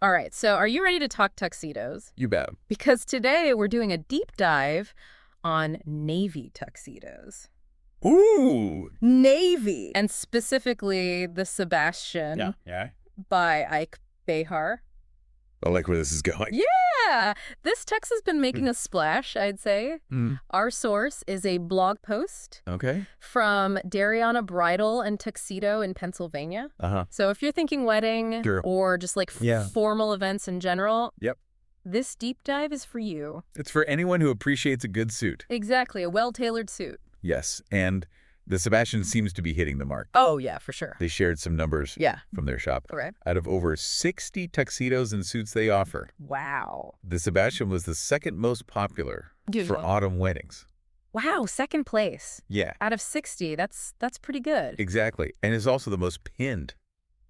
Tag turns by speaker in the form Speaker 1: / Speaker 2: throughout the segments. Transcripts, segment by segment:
Speaker 1: All right, so are you ready to talk tuxedos?
Speaker 2: You bet.
Speaker 1: Because today we're doing a deep dive on navy tuxedos.
Speaker 2: Ooh!
Speaker 1: Navy! And specifically the Sebastian
Speaker 2: Yeah.
Speaker 1: by Ike Behar.
Speaker 2: I like where this is going.
Speaker 1: Yeah! This tux has been making a splash, I'd say.
Speaker 2: Mm.
Speaker 1: Our source is a blog post
Speaker 2: Okay.
Speaker 1: from Darianna Bridal and Tuxedo in Pennsylvania.
Speaker 2: Uh-huh.
Speaker 1: So if you're thinking wedding
Speaker 2: Sure.
Speaker 1: or just like formal events in general,
Speaker 2: Yep.
Speaker 1: this deep dive is for you.
Speaker 2: It's for anyone who appreciates a good suit.
Speaker 1: Exactly, a well-tailored suit.
Speaker 2: Yes, and the Sebastian seems to be hitting the mark.
Speaker 1: Oh, yeah, for sure.
Speaker 2: They shared some numbers from their shop.
Speaker 1: Okay.
Speaker 2: Out of over 60 tuxedos and suits they offer,
Speaker 1: Wow.
Speaker 2: the Sebastian was the second most popular for autumn weddings.
Speaker 1: Wow, second place.
Speaker 2: Yeah.
Speaker 1: Out of 60, that's pretty good.
Speaker 2: Exactly, and is also the most pinned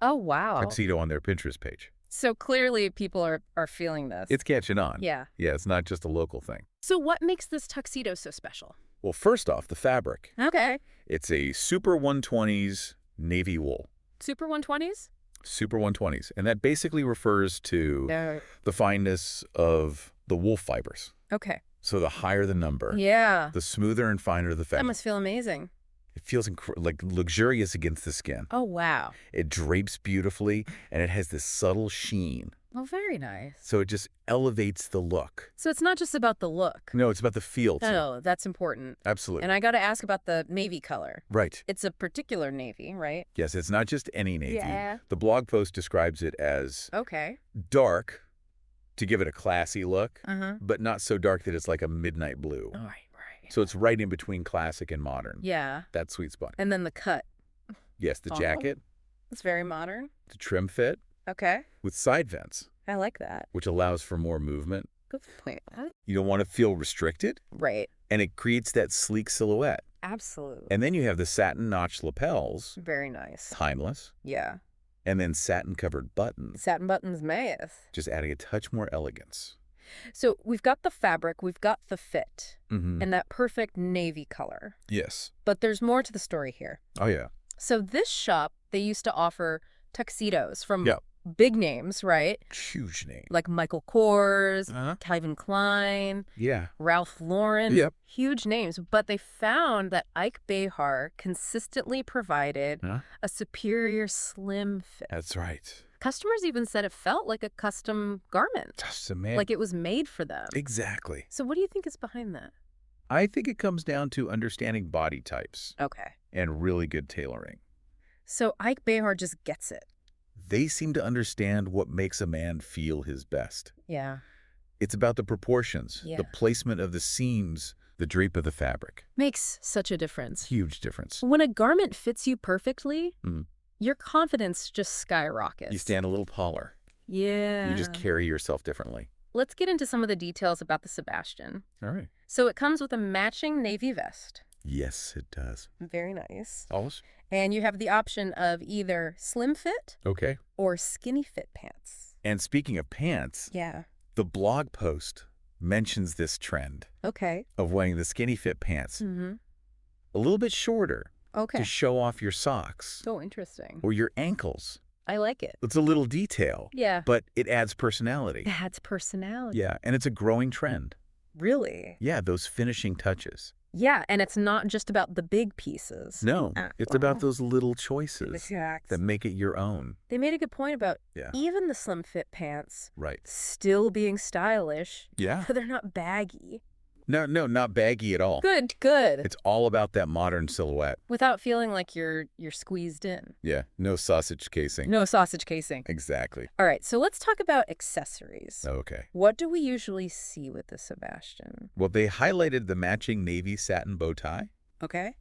Speaker 1: Oh, wow.
Speaker 2: tuxedo on their Pinterest page.
Speaker 1: So clearly people are feeling this.
Speaker 2: It's catching on.
Speaker 1: Yeah.
Speaker 2: Yeah, it's not just a local thing.
Speaker 1: So what makes this tuxedo so special?
Speaker 2: Well, first off, the fabric.
Speaker 1: Okay.
Speaker 2: It's a Super 120s navy wool.
Speaker 1: Super 120s?
Speaker 2: Super 120s. And that basically refers to the fineness of the wool fibers.
Speaker 1: Okay.
Speaker 2: So the higher the number,
Speaker 1: Yeah.
Speaker 2: the smoother and finer the
Speaker 1: That
Speaker 2: fabric.
Speaker 1: must feel amazing.
Speaker 2: It feels like luxurious against the skin.
Speaker 1: Oh, wow.
Speaker 2: It drapes beautifully, and it has this subtle sheen.
Speaker 1: Oh, very nice.
Speaker 2: So it just elevates the look.
Speaker 1: So it's not just about the look.
Speaker 2: No, it's about the feel, too.
Speaker 1: No, that's important.
Speaker 2: Absolutely.
Speaker 1: And I got to ask about the navy color.
Speaker 2: Right.
Speaker 1: It's a particular navy, right?
Speaker 2: Yes, it's not just any navy.
Speaker 1: Yeah.
Speaker 2: The blog post describes it as
Speaker 1: Okay.
Speaker 2: dark to give it a classy look,
Speaker 1: Uh-huh.
Speaker 2: but not so dark that it's like a midnight blue.
Speaker 1: All right.
Speaker 2: So it's right in between classic and modern.
Speaker 1: Yeah.
Speaker 2: That sweet spot.
Speaker 1: And then the cut.
Speaker 2: Yes, the jacket,
Speaker 1: It's very modern.
Speaker 2: the trim fit
Speaker 1: Okay.
Speaker 2: with side vents,
Speaker 1: I like that.
Speaker 2: which allows for more movement.
Speaker 1: Good point.
Speaker 2: You don't want to feel restricted,
Speaker 1: Right.
Speaker 2: and it creates that sleek silhouette.
Speaker 1: Absolutely.
Speaker 2: And then you have the satin notched lapels,
Speaker 1: Very nice.
Speaker 2: timeless,
Speaker 1: Yeah.
Speaker 2: and then satin covered buttons,
Speaker 1: Satin buttons mayeth.
Speaker 2: just adding a touch more elegance.
Speaker 1: So we've got the fabric, we've got the fit,
Speaker 2: Mm-hmm.
Speaker 1: and that perfect navy color.
Speaker 2: Yes.
Speaker 1: But there's more to the story here.
Speaker 2: Oh, yeah.
Speaker 1: So this shop, they used to offer tuxedos from
Speaker 2: Yep.
Speaker 1: big names, right?
Speaker 2: Huge name.
Speaker 1: Like Michael Kors,
Speaker 2: Uh-huh.
Speaker 1: Calvin Klein,
Speaker 2: Yeah.
Speaker 1: Ralph Lauren.
Speaker 2: Yep.
Speaker 1: Huge names. But they found that Ike Behar consistently provided
Speaker 2: Huh?
Speaker 1: a superior slim fit.
Speaker 2: That's right.
Speaker 1: Customers even said it felt like a custom garment,
Speaker 2: Just a man.
Speaker 1: like it was made for them.
Speaker 2: Exactly.
Speaker 1: So what do you think is behind that?
Speaker 2: I think it comes down to understanding body types
Speaker 1: Okay.
Speaker 2: and really good tailoring.
Speaker 1: So Ike Behar just gets it.
Speaker 2: They seem to understand what makes a man feel his best.
Speaker 1: Yeah.
Speaker 2: It's about the proportions,
Speaker 1: Yeah.
Speaker 2: the placement of the seams, the drape of the fabric.
Speaker 1: Makes such a difference.
Speaker 2: Huge difference.
Speaker 1: When a garment fits you perfectly,
Speaker 2: Mhm.
Speaker 1: your confidence just skyrockets.
Speaker 2: You stand a little taller.
Speaker 1: Yeah.
Speaker 2: You just carry yourself differently.
Speaker 1: Let's get into some of the details about the Sebastian.
Speaker 2: All right.
Speaker 1: So it comes with a matching navy vest.
Speaker 2: Yes, it does.
Speaker 1: Very nice.
Speaker 2: Always?
Speaker 1: And you have the option of either slim fit
Speaker 2: Okay.
Speaker 1: or skinny fit pants.
Speaker 2: And speaking of pants,
Speaker 1: Yeah.
Speaker 2: the blog post mentions this trend
Speaker 1: Okay.
Speaker 2: of wearing the skinny fit pants
Speaker 1: Mm-hmm.
Speaker 2: a little bit shorter
Speaker 1: Okay.
Speaker 2: to show off your socks
Speaker 1: So interesting.
Speaker 2: or your ankles.
Speaker 1: I like it.
Speaker 2: It's a little detail,
Speaker 1: Yeah.
Speaker 2: but it adds personality.
Speaker 1: It adds personality.
Speaker 2: Yeah, and it's a growing trend.
Speaker 1: Really?
Speaker 2: Yeah, those finishing touches.
Speaker 1: Yeah, and it's not just about the big pieces.
Speaker 2: No, it's about those little choices
Speaker 1: Exactly.
Speaker 2: that make it your own.
Speaker 1: They made a good point about
Speaker 2: Yeah.
Speaker 1: even the slim fit pants
Speaker 2: Right.
Speaker 1: still being stylish,
Speaker 2: Yeah.
Speaker 1: but they're not baggy.
Speaker 2: No, not baggy at all.
Speaker 1: Good.
Speaker 2: It's all about that modern silhouette.
Speaker 1: Without feeling like you're squeezed in.
Speaker 2: Yeah, no sausage casing.
Speaker 1: No sausage casing.
Speaker 2: Exactly.
Speaker 1: All right, so let's talk about accessories.
Speaker 2: Okay.
Speaker 1: What do we usually see with the Sebastian?
Speaker 2: Well, they highlighted the matching navy satin bow tie
Speaker 1: Okay.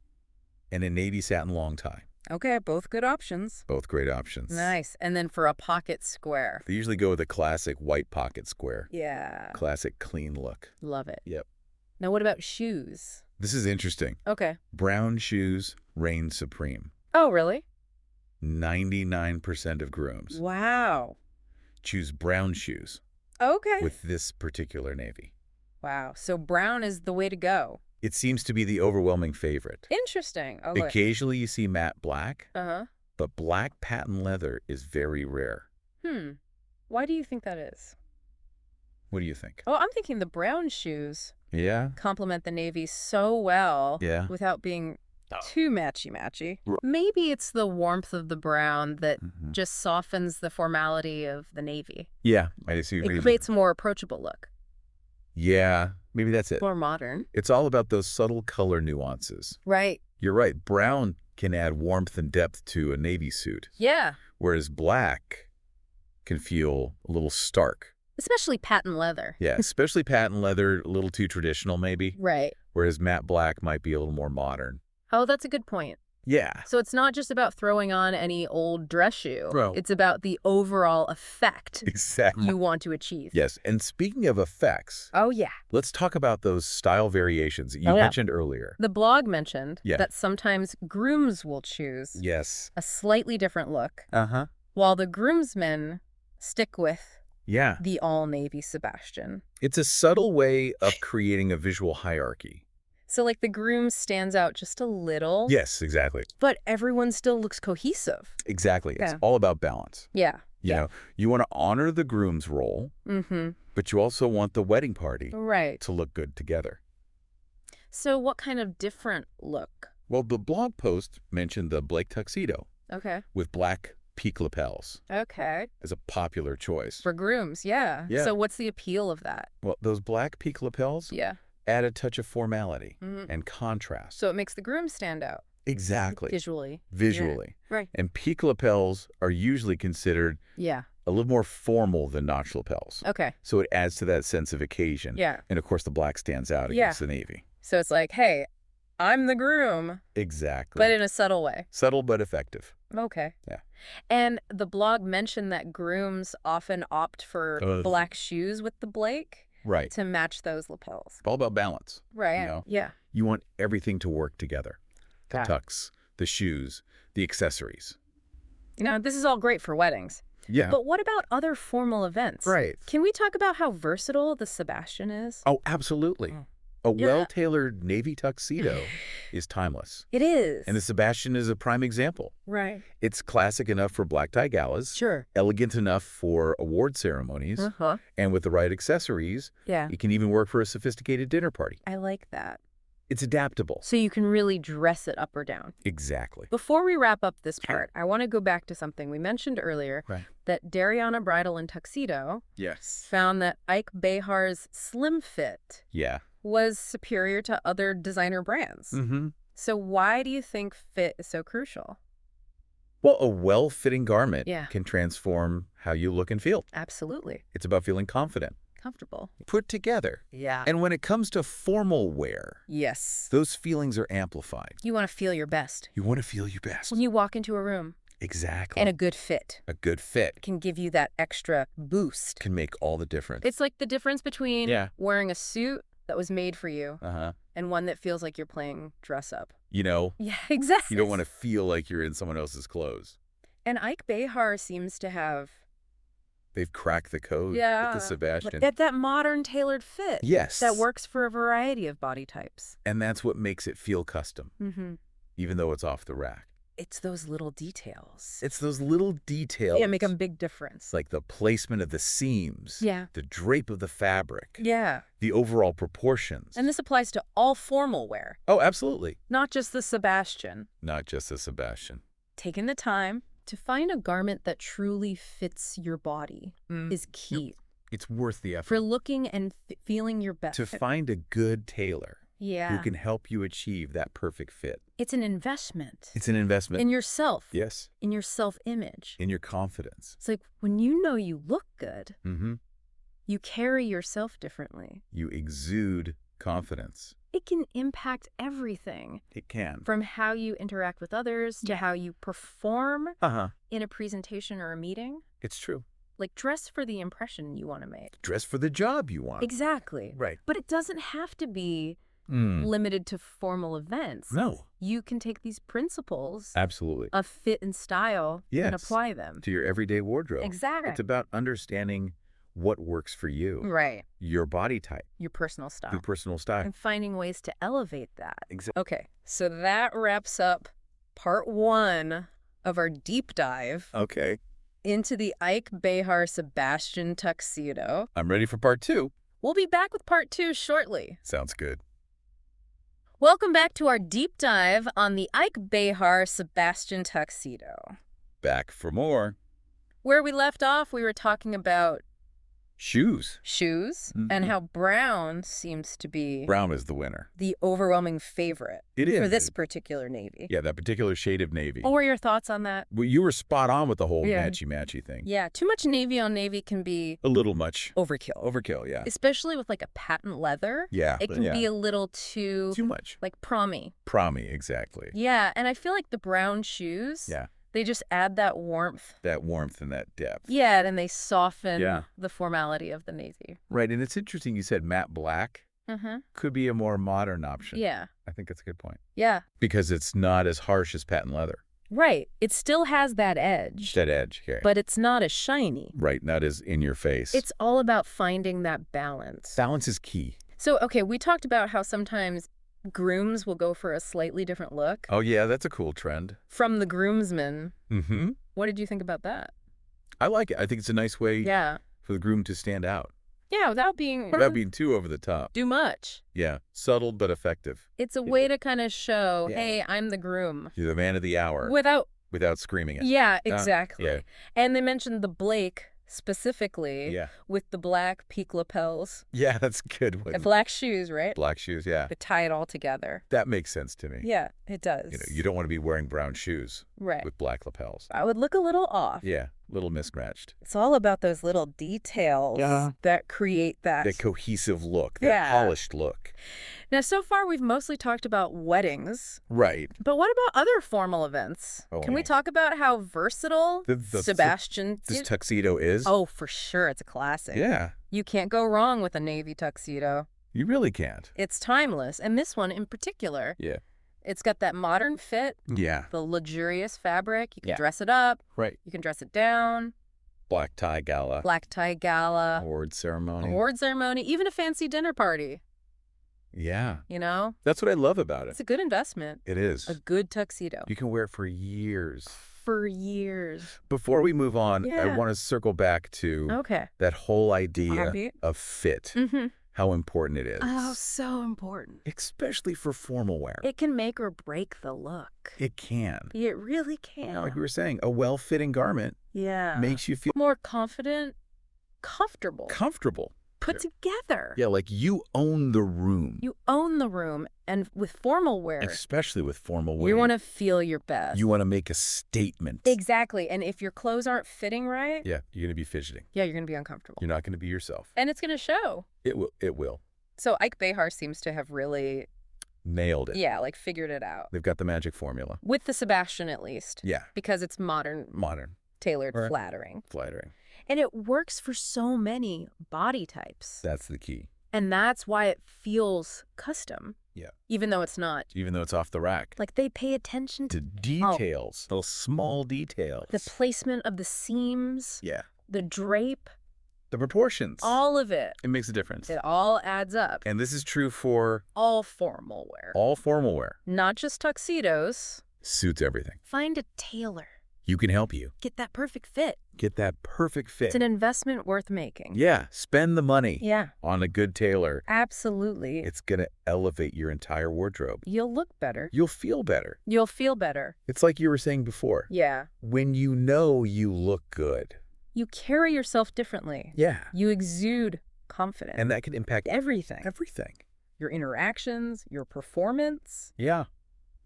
Speaker 2: and a navy satin long tie.
Speaker 1: Okay, both good options.
Speaker 2: Both great options.
Speaker 1: Nice. And then for a pocket square.
Speaker 2: They usually go with a classic white pocket square.
Speaker 1: Yeah.
Speaker 2: Classic clean look.
Speaker 1: Love it.
Speaker 2: Yep.
Speaker 1: Now what about shoes?
Speaker 2: This is interesting.
Speaker 1: Okay.
Speaker 2: Brown shoes reign supreme.
Speaker 1: Oh, really?
Speaker 2: 99% of grooms
Speaker 1: Wow.
Speaker 2: choose brown shoes
Speaker 1: Okay.
Speaker 2: with this particular navy.
Speaker 1: Wow. So brown is the way to go.
Speaker 2: It seems to be the overwhelming favorite.
Speaker 1: Interesting. Okay.
Speaker 2: Occasionally you see matte black,
Speaker 1: Uh-huh.
Speaker 2: but black patent leather is very rare.
Speaker 1: Why do you think that is?
Speaker 2: What do you think?
Speaker 1: Oh, I'm thinking the brown shoes
Speaker 2: Yeah?
Speaker 1: complement the navy so well
Speaker 2: Yeah.
Speaker 1: without being
Speaker 2: Oh.
Speaker 1: too matchy-matchy.
Speaker 2: R-
Speaker 1: Maybe it's the warmth of the brown that
Speaker 2: Mhm.
Speaker 1: just softens the formality of the navy.
Speaker 2: Yeah, I see.
Speaker 1: It creates a more approachable look.
Speaker 2: Yeah, maybe that's it.
Speaker 1: More modern.
Speaker 2: It's all about those subtle color nuances.
Speaker 1: Right.
Speaker 2: You're right. Brown can add warmth and depth to a navy suit,
Speaker 1: Yeah.
Speaker 2: whereas black can feel a little stark.
Speaker 1: Especially patent leather.
Speaker 2: Yeah, especially patent leather, a little too traditional maybe,
Speaker 1: Right.
Speaker 2: whereas matte black might be a little more modern.
Speaker 1: Oh, that's a good point.
Speaker 2: Yeah.
Speaker 1: So it's not just about throwing on any old dress shoe.
Speaker 2: Bro.
Speaker 1: It's about the overall effect
Speaker 2: Exactly.
Speaker 1: you want to achieve.
Speaker 2: Yes, and speaking of effects,
Speaker 1: Oh, yeah.
Speaker 2: let's talk about those style variations that you mentioned earlier.
Speaker 1: The blog mentioned
Speaker 2: Yeah.
Speaker 1: that sometimes grooms will choose
Speaker 2: Yes.
Speaker 1: a slightly different look,
Speaker 2: Uh-huh.
Speaker 1: while the groomsmen stick with
Speaker 2: Yeah.
Speaker 1: the all-navy Sebastian.
Speaker 2: It's a subtle way of creating a visual hierarchy.
Speaker 1: So, like, the groom stands out just a little.
Speaker 2: Yes, exactly.
Speaker 1: But everyone still looks cohesive.
Speaker 2: Exactly. It's
Speaker 1: Yeah.
Speaker 2: all about balance.
Speaker 1: Yeah.
Speaker 2: You know, you want to honor the groom's role,
Speaker 1: Mm-hmm.
Speaker 2: but you also want the wedding party
Speaker 1: Right.
Speaker 2: to look good together.
Speaker 1: So what kind of different look?
Speaker 2: Well, the blog post mentioned the Blake tuxedo
Speaker 1: Okay.
Speaker 2: with black peak lapels
Speaker 1: Okay.
Speaker 2: as a popular choice.
Speaker 1: For grooms, yeah.
Speaker 2: Yeah.
Speaker 1: So what's the appeal of that?
Speaker 2: Well, those black peak lapels
Speaker 1: Yeah.
Speaker 2: add a touch of formality
Speaker 1: Mhm.
Speaker 2: and contrast.
Speaker 1: So it makes the groom stand out
Speaker 2: Exactly.
Speaker 1: visually.
Speaker 2: Visually.
Speaker 1: Right.
Speaker 2: And peak lapels are usually considered
Speaker 1: Yeah.
Speaker 2: a little more formal than notch lapels.
Speaker 1: Okay.
Speaker 2: So it adds to that sense of occasion.
Speaker 1: Yeah.
Speaker 2: And of course, the black stands out
Speaker 1: Yeah.
Speaker 2: against the navy.
Speaker 1: So it's like, hey, I'm the groom,
Speaker 2: Exactly.
Speaker 1: but in a subtle way.
Speaker 2: Subtle but effective.
Speaker 1: Okay.
Speaker 2: Yeah.
Speaker 1: And the blog mentioned that grooms often opt for black shoes with the Blake
Speaker 2: Right.
Speaker 1: to match those lapels.
Speaker 2: It's all about balance.
Speaker 1: Right.
Speaker 2: You know?
Speaker 1: Yeah.
Speaker 2: You want everything to work together. The
Speaker 1: Got it.
Speaker 2: tux, the shoes, the accessories.
Speaker 1: You know, this is all great for weddings.
Speaker 2: Yeah.
Speaker 1: But what about other formal events?
Speaker 2: Right.
Speaker 1: Can we talk about how versatile the Sebastian is?
Speaker 2: Oh, absolutely.
Speaker 1: Mm.
Speaker 2: A
Speaker 1: Yeah.
Speaker 2: well-tailored navy tuxedo is timeless.
Speaker 1: It is.
Speaker 2: And the Sebastian is a prime example.
Speaker 1: Right.
Speaker 2: It's classic enough for black tie galas,
Speaker 1: Sure.
Speaker 2: elegant enough for award ceremonies,
Speaker 1: Uh-huh.
Speaker 2: and with the right accessories,
Speaker 1: Yeah.
Speaker 2: it can even work for a sophisticated dinner party.
Speaker 1: I like that.
Speaker 2: It's adaptable.
Speaker 1: So you can really dress it up or down.
Speaker 2: Exactly.
Speaker 1: Before we wrap up this part, I want to go back to something we mentioned earlier,
Speaker 2: Right.
Speaker 1: that Darianna Bridal Tuxedo
Speaker 2: Yes.
Speaker 1: found that Ike Behar's slim fit
Speaker 2: Yeah.
Speaker 1: was superior to other designer brands.
Speaker 2: Mm-hmm.
Speaker 1: So why do you think fit is so crucial?
Speaker 2: Well, a well-fitting garment
Speaker 1: Yeah.
Speaker 2: can transform how you look and feel.
Speaker 1: Absolutely.
Speaker 2: It's about feeling confident,
Speaker 1: Comfortable.
Speaker 2: put together.
Speaker 1: Yeah.
Speaker 2: And when it comes to formal wear,
Speaker 1: Yes.
Speaker 2: those feelings are amplified.
Speaker 1: You want to feel your best.
Speaker 2: You want to feel your best.
Speaker 1: When you walk into a room,
Speaker 2: Exactly.
Speaker 1: and a good fit
Speaker 2: A good fit
Speaker 1: can give you that extra boost.
Speaker 2: can make all the difference.
Speaker 1: It's like the difference between
Speaker 2: Yeah.
Speaker 1: wearing a suit that was made for you
Speaker 2: Uh-huh.
Speaker 1: and one that feels like you're playing dress up.
Speaker 2: You know,
Speaker 1: Yeah, exactly.
Speaker 2: you don't want to feel like you're in someone else's clothes.
Speaker 1: And Ike Behar seems to have
Speaker 2: They've cracked the code with
Speaker 1: Yeah,
Speaker 2: the Sebastian.
Speaker 1: Get that modern tailored fit.
Speaker 2: Yes.
Speaker 1: That works for a variety of body types.
Speaker 2: And that's what makes it feel custom,
Speaker 1: Mm-hmm.
Speaker 2: even though it's off the rack.
Speaker 1: It's those little details.
Speaker 2: It's those little details.
Speaker 1: Yeah, make a big difference.
Speaker 2: Like the placement of the seams.
Speaker 1: Yeah.
Speaker 2: The drape of the fabric.
Speaker 1: Yeah.
Speaker 2: The overall proportions.
Speaker 1: And this applies to all formal wear,
Speaker 2: Oh, absolutely.
Speaker 1: not just the Sebastian.
Speaker 2: Not just the Sebastian.
Speaker 1: Taking the time to find a garment that truly fits your body is key
Speaker 2: It's worth the effort.
Speaker 1: for looking and feeling your best.
Speaker 2: To find a good tailor
Speaker 1: Yeah.
Speaker 2: who can help you achieve that perfect fit.
Speaker 1: It's an investment
Speaker 2: It's an investment.
Speaker 1: in yourself,
Speaker 2: Yes.
Speaker 1: in your self-image.
Speaker 2: In your confidence.
Speaker 1: It's like when you know you look good,
Speaker 2: Mm-hmm.
Speaker 1: you carry yourself differently.
Speaker 2: You exude confidence.
Speaker 1: It can impact everything
Speaker 2: It can.
Speaker 1: from how you interact with others to how you perform
Speaker 2: Uh-huh.
Speaker 1: in a presentation or a meeting.
Speaker 2: It's true.
Speaker 1: Like, dress for the impression you want to make.
Speaker 2: Dress for the job you want.
Speaker 1: Exactly.
Speaker 2: Right.
Speaker 1: But it doesn't have to be
Speaker 2: Mm.
Speaker 1: limited to formal events.
Speaker 2: No.
Speaker 1: You can take these principles
Speaker 2: Absolutely.
Speaker 1: of fit and style and
Speaker 2: Yes.
Speaker 1: apply them.
Speaker 2: To your everyday wardrobe.
Speaker 1: Exactly.
Speaker 2: It's about understanding what works for you.
Speaker 1: Right.
Speaker 2: Your body type.
Speaker 1: Your personal style.
Speaker 2: Your personal style.
Speaker 1: And finding ways to elevate that.
Speaker 2: Exactly.
Speaker 1: Okay, so that wraps up part 1 of our deep dive
Speaker 2: Okay.
Speaker 1: into the Ike Behar Sebastian Tuxedo.
Speaker 2: I'm ready for part 2.
Speaker 1: We'll be back with part 2 shortly.
Speaker 2: Sounds good.
Speaker 1: Welcome back to our deep dive on the Ike Behar Sebastian Tuxedo.
Speaker 2: Back for more.
Speaker 1: Where we left off, we were talking about
Speaker 2: Shoes.
Speaker 1: and how brown seems to be
Speaker 2: Brown is the winner.
Speaker 1: the overwhelming favorite
Speaker 2: It is.
Speaker 1: for this particular navy.
Speaker 2: Yeah, that particular shade of navy.
Speaker 1: What were your thoughts on that?
Speaker 2: Well, you were spot on with the whole
Speaker 1: Yeah.
Speaker 2: matchy-matchy thing.
Speaker 1: Yeah, too much navy on navy can be
Speaker 2: A little much.
Speaker 1: overkill.
Speaker 2: Overkill, yeah.
Speaker 1: Especially with like a patent leather.
Speaker 2: Yeah.
Speaker 1: It can be a little too
Speaker 2: much.
Speaker 1: like prom-y.
Speaker 2: Prom-y, exactly.
Speaker 1: Yeah, and I feel like the brown shoes,
Speaker 2: Yeah.
Speaker 1: they just add that warmth.
Speaker 2: That warmth and that depth.
Speaker 1: Yeah, and they soften
Speaker 2: Yeah.
Speaker 1: the formality of the navy.
Speaker 2: Right, and it's interesting you said matte black
Speaker 1: Mm-hmm.
Speaker 2: could be a more modern option.
Speaker 1: Yeah.
Speaker 2: I think that's a good point.
Speaker 1: Yeah.
Speaker 2: Because it's not as harsh as patent leather.
Speaker 1: Right. It still has that edge.
Speaker 2: That edge here.
Speaker 1: But it's not as shiny.
Speaker 2: Right, not as in your face.
Speaker 1: It's all about finding that balance.
Speaker 2: Balance is key.
Speaker 1: So, okay, we talked about how sometimes grooms will go for a slightly different look.
Speaker 2: Oh, yeah, that's a cool trend.
Speaker 1: From the groomsmen.
Speaker 2: Mm-hmm.
Speaker 1: What did you think about that?
Speaker 2: I like it. I think it's a nice way
Speaker 1: Yeah.
Speaker 2: for the groom to stand out.
Speaker 1: Yeah, without being
Speaker 2: Too over the top.
Speaker 1: too much.
Speaker 2: Yeah, subtle but effective.
Speaker 1: It's a way to kind of show,
Speaker 2: Yeah.
Speaker 1: hey, I'm the groom.
Speaker 2: You're the man of the hour
Speaker 1: Without
Speaker 2: screaming it.
Speaker 1: Yeah, exactly.
Speaker 2: yeah.
Speaker 1: And they mentioned the Blake specifically
Speaker 2: Yeah.
Speaker 1: with the black peak lapels.
Speaker 2: Yeah, that's a good one.
Speaker 1: And black shoes, right?
Speaker 2: Black shoes, yeah.
Speaker 1: They tie it all together.
Speaker 2: That makes sense to me.
Speaker 1: Yeah, it does.
Speaker 2: You don't want to be wearing brown shoes
Speaker 1: Right.
Speaker 2: with black lapels.
Speaker 1: I would look a little off.
Speaker 2: Yeah, a little mismatched.
Speaker 1: It's all about those little details that create that.
Speaker 2: That cohesive look, that
Speaker 1: Yeah.
Speaker 2: polished look.
Speaker 1: Now, so far, we've mostly talked about weddings.
Speaker 2: Right.
Speaker 1: But what about other formal events?
Speaker 2: Oh,
Speaker 1: Can we
Speaker 2: yeah.
Speaker 1: talk about how versatile Sebastian
Speaker 2: This tuxedo is?
Speaker 1: Oh, for sure. It's a classic.
Speaker 2: Yeah,
Speaker 1: You can't go wrong with a navy tuxedo.
Speaker 2: you really can't.
Speaker 1: It's timeless. And this one in particular,
Speaker 2: Yeah.
Speaker 1: it's got that modern fit,
Speaker 2: Yeah.
Speaker 1: the luxurious fabric. You can
Speaker 2: Yeah.
Speaker 1: dress it up.
Speaker 2: Right.
Speaker 1: You can dress it down.
Speaker 2: Black tie gala.
Speaker 1: Black tie gala.
Speaker 2: Award ceremony.
Speaker 1: Award ceremony. Even a fancy dinner party.
Speaker 2: Yeah.
Speaker 1: You know?
Speaker 2: That's what I love about
Speaker 1: It's
Speaker 2: it.
Speaker 1: a good investment.
Speaker 2: It is.
Speaker 1: A good tuxedo.
Speaker 2: You can wear it for years.
Speaker 1: For years.
Speaker 2: Before we move on, I
Speaker 1: Yeah.
Speaker 2: want to circle back to
Speaker 1: Okay.
Speaker 2: that whole idea
Speaker 1: Heartbeat.
Speaker 2: of fit,
Speaker 1: Mm-hmm.
Speaker 2: how important it is.
Speaker 1: Oh, so important.
Speaker 2: Especially for formal wear.
Speaker 1: It can make or break the look.
Speaker 2: It can.
Speaker 1: It really can.
Speaker 2: Like we were saying, a well-fitting garment
Speaker 1: Yeah.
Speaker 2: makes you feel
Speaker 1: more confident, comfortable,
Speaker 2: comfortable.
Speaker 1: put together.
Speaker 2: Yeah, like you own the room.
Speaker 1: You own the room, and with formal wear,
Speaker 2: Especially with formal wear.
Speaker 1: you want to feel your best.
Speaker 2: You want to make a statement.
Speaker 1: Exactly. And if your clothes aren't fitting right,
Speaker 2: Yeah, you're going to be fidgeting.
Speaker 1: yeah, you're going to be uncomfortable.
Speaker 2: You're not going to be yourself.
Speaker 1: And it's going to show.
Speaker 2: It will. It will.
Speaker 1: So Ike Behar seems to have really,
Speaker 2: Nailed it.
Speaker 1: yeah, like figured it out.
Speaker 2: They've got the magic formula.
Speaker 1: With the Sebastian, at least.
Speaker 2: Yeah.
Speaker 1: Because it's modern,
Speaker 2: Modern.
Speaker 1: tailored,
Speaker 2: Right.
Speaker 1: flattering.
Speaker 2: Flattering.
Speaker 1: And it works for so many body types.
Speaker 2: That's the key.
Speaker 1: And that's why it feels custom.
Speaker 2: Yeah.
Speaker 1: Even though it's not.
Speaker 2: Even though it's off the rack.
Speaker 1: Like they pay attention
Speaker 2: To details. Those small details.
Speaker 1: the placement of the seams,
Speaker 2: Yeah.
Speaker 1: the drape,
Speaker 2: The proportions.
Speaker 1: all of it.
Speaker 2: It makes a difference.
Speaker 1: It all adds up.
Speaker 2: And this is true for
Speaker 1: All formal wear.
Speaker 2: all formal wear.
Speaker 1: Not just tuxedos.
Speaker 2: Suits everything.
Speaker 1: Find a tailor.
Speaker 2: You can help you.
Speaker 1: Get that perfect fit.
Speaker 2: Get that perfect fit.
Speaker 1: It's an investment worth making.
Speaker 2: Yeah. Spend the money
Speaker 1: Yeah,
Speaker 2: on a good tailor.
Speaker 1: absolutely.
Speaker 2: It's going to elevate your entire wardrobe.
Speaker 1: You'll look better.
Speaker 2: You'll feel better.
Speaker 1: You'll feel better.
Speaker 2: It's like you were saying before.
Speaker 1: Yeah.
Speaker 2: When you know you look good.
Speaker 1: You carry yourself differently.
Speaker 2: Yeah.
Speaker 1: You exude confidence.
Speaker 2: And that can impact
Speaker 1: everything.
Speaker 2: everything.
Speaker 1: Your interactions, your performance.
Speaker 2: Yeah.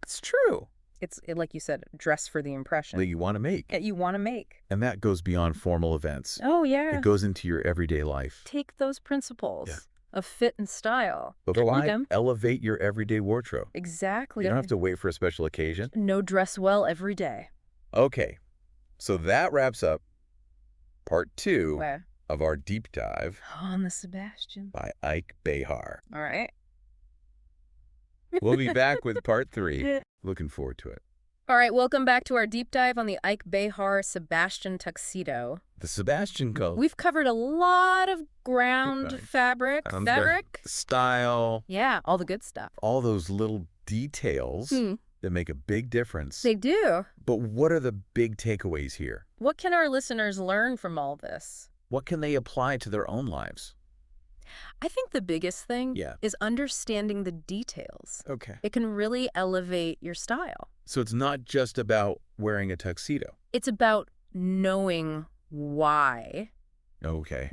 Speaker 2: It's true.
Speaker 1: It's, like you said, dress for the impression
Speaker 2: That you want to make.
Speaker 1: that you want to make.
Speaker 2: And that goes beyond formal events.
Speaker 1: Oh, yeah.
Speaker 2: It goes into your everyday life.
Speaker 1: Take those principles
Speaker 2: Yeah.
Speaker 1: of fit and style.
Speaker 2: Apply,
Speaker 1: Apply them.
Speaker 2: elevate your everyday wardrobe.
Speaker 1: Exactly.
Speaker 2: You don't have to wait for a special occasion.
Speaker 1: No dress well every day.
Speaker 2: Okay. So that wraps up part 2
Speaker 1: Where?
Speaker 2: of our deep dive
Speaker 1: On the Sebastian.
Speaker 2: by Ike Behar.
Speaker 1: All right.
Speaker 2: We'll be back with part 3. Looking forward to it.
Speaker 1: All right, welcome back to our deep dive on the Ike Behar Sebastian Tuxedo.
Speaker 2: The Sebastian color.
Speaker 1: We've covered a lot of ground
Speaker 2: Right.
Speaker 1: fabric. Fabric?
Speaker 2: Style.
Speaker 1: Yeah, all the good stuff.
Speaker 2: All those little details that make a big difference.
Speaker 1: They do.
Speaker 2: But what are the big takeaways here?
Speaker 1: What can our listeners learn from all this?
Speaker 2: What can they apply to their own lives?
Speaker 1: I think the biggest thing
Speaker 2: Yeah.
Speaker 1: is understanding the details.
Speaker 2: Okay.
Speaker 1: It can really elevate your style.
Speaker 2: So it's not just about wearing a tuxedo.
Speaker 1: It's about knowing why
Speaker 2: Okay.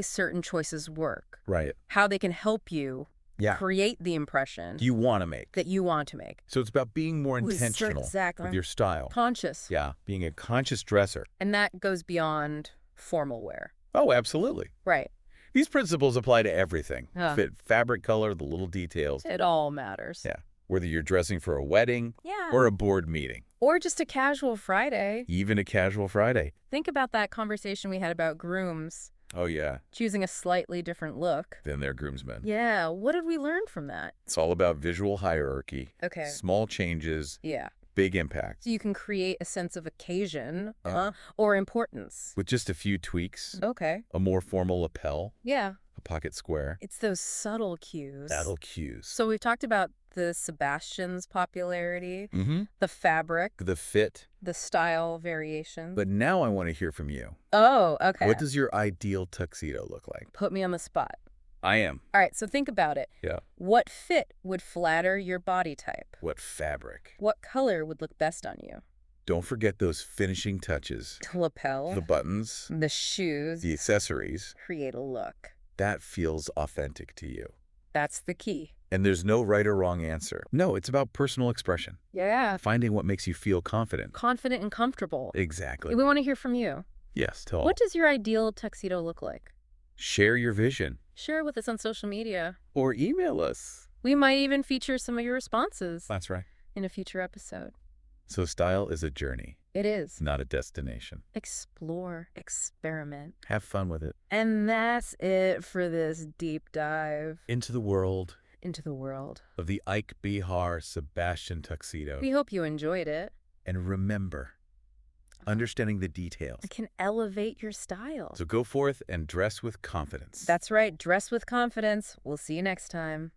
Speaker 1: certain choices work,
Speaker 2: Right.
Speaker 1: how they can help you
Speaker 2: Yeah.
Speaker 1: create the impression
Speaker 2: You want to make.
Speaker 1: that you want to make.
Speaker 2: So it's about being more
Speaker 1: Ooh,
Speaker 2: intentional
Speaker 1: exactly.
Speaker 2: with your style.
Speaker 1: Conscious.
Speaker 2: Yeah. Being a conscious dresser.
Speaker 1: And that goes beyond formal wear.
Speaker 2: Oh, absolutely.
Speaker 1: Right.
Speaker 2: These principles apply to everything.
Speaker 1: Yeah.
Speaker 2: Fit fabric color, the little details.
Speaker 1: It all matters.
Speaker 2: Yeah. Whether you're dressing for a wedding
Speaker 1: Yeah.
Speaker 2: or a board meeting,
Speaker 1: Or just a casual Friday.
Speaker 2: even a casual Friday.
Speaker 1: Think about that conversation we had about grooms
Speaker 2: Oh, yeah.
Speaker 1: choosing a slightly different look.
Speaker 2: Then they're groomsmen.
Speaker 1: Yeah, what did we learn from that?
Speaker 2: It's all about visual hierarchy.
Speaker 1: Okay.
Speaker 2: Small changes,
Speaker 1: Yeah.
Speaker 2: big impact.
Speaker 1: So you can create a sense of occasion
Speaker 2: Uh.
Speaker 1: or importance.
Speaker 2: With just a few tweaks,
Speaker 1: Okay.
Speaker 2: a more formal lapel,
Speaker 1: Yeah.
Speaker 2: a pocket square.
Speaker 1: It's those subtle cues.
Speaker 2: That'll cues.
Speaker 1: So we've talked about the Sebastian's popularity,
Speaker 2: Mm-hmm.
Speaker 1: the fabric,
Speaker 2: The fit.
Speaker 1: the style variations.
Speaker 2: But now I want to hear from you.
Speaker 1: Oh, okay.
Speaker 2: What does your ideal tuxedo look like?
Speaker 1: Put me on the spot.
Speaker 2: I am.
Speaker 1: All right, so think about it.
Speaker 2: Yeah.
Speaker 1: What fit would flatter your body type?
Speaker 2: What fabric?
Speaker 1: What color would look best on you?
Speaker 2: Don't forget those finishing touches.
Speaker 1: The lapel,
Speaker 2: The buttons,
Speaker 1: the shoes,
Speaker 2: the accessories.
Speaker 1: create a look.
Speaker 2: That feels authentic to you.
Speaker 1: That's the key.
Speaker 2: And there's no right or wrong answer. No, it's about personal expression.
Speaker 1: Yeah.
Speaker 2: Finding what makes you feel confident.
Speaker 1: Confident and comfortable.
Speaker 2: Exactly.
Speaker 1: We want to hear from you.
Speaker 2: Yes, tell.
Speaker 1: What does your ideal tuxedo look like?
Speaker 2: Share your vision.
Speaker 1: Share it with us on social media.
Speaker 2: Or email us.
Speaker 1: We might even feature some of your responses
Speaker 2: That's right.
Speaker 1: in a future episode.
Speaker 2: So style is a journey,
Speaker 1: It is.
Speaker 2: not a destination.
Speaker 1: Explore, experiment.
Speaker 2: Have fun with it.
Speaker 1: And that's it for this deep dive
Speaker 2: Into the world
Speaker 1: into the world.
Speaker 2: of the Ike Behar Sebastian tuxedo.
Speaker 1: We hope you enjoyed it.
Speaker 2: And remember, understanding the details.
Speaker 1: It can elevate your style.
Speaker 2: So go forth and dress with confidence.
Speaker 1: That's right. Dress with confidence. We'll see you next time.